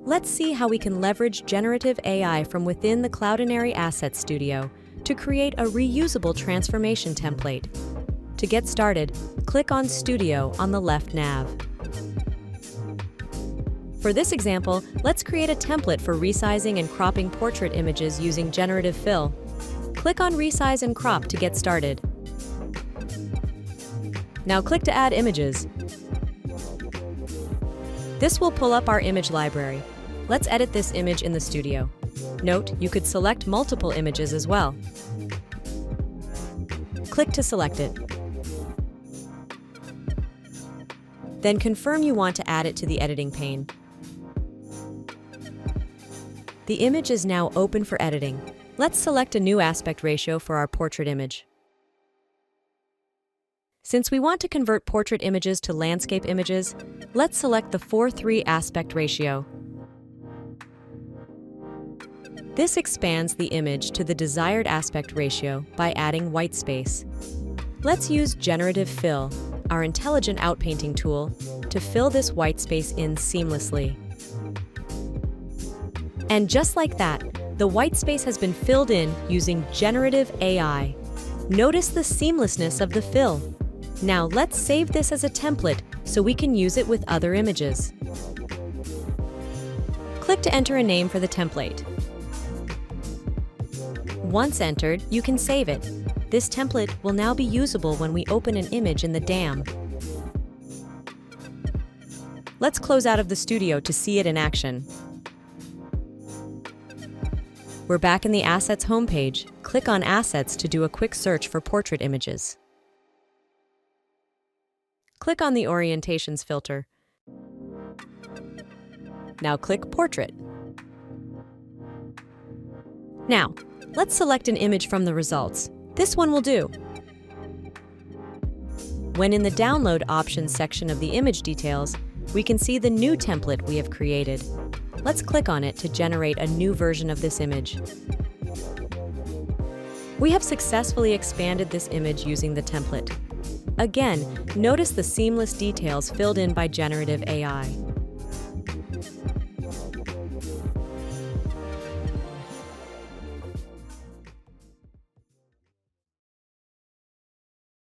Let's see how we can leverage generative AI from within the Cloudinary Asset Studio to create a reusable transformation template. To get started, click on Studio on the left nav. For this example, let's create a template for resizing and cropping portrait images using Generative Fill. Click on Resize and Crop to get started. Now click to add images. This will pull up our image library. Let's edit this image in the studio. Note, you could select multiple images as well. Click to select it. Then confirm you want to add it to the editing pane. The image is now open for editing. Let's select a new aspect ratio for our portrait image. Since we want to convert portrait images to landscape images, let's select the 4:3 aspect ratio. This expands the image to the desired aspect ratio by adding white space. Let's use Generative Fill, our intelligent outpainting tool, to fill this white space in seamlessly. And just like that, the white space has been filled in using generative AI. Notice the seamlessness of the fill. Now let's save this as a template so we can use it with other images. Click to enter a name for the template. Once entered, you can save it. This template will now be usable when we open an image in the DAM. Let's close out of the studio to see it in action. We're back in the Assets homepage. Click on Assets to do a quick search for portrait images. Click on the Orientations filter. Now click Portrait. Now, let's select an image from the results. This one will do. When in the Download Options section of the image details, we can see the new template we have created. Let's click on it to generate a new version of this image. We have successfully expanded this image using the template. Again, notice the seamless details filled in by generative AI.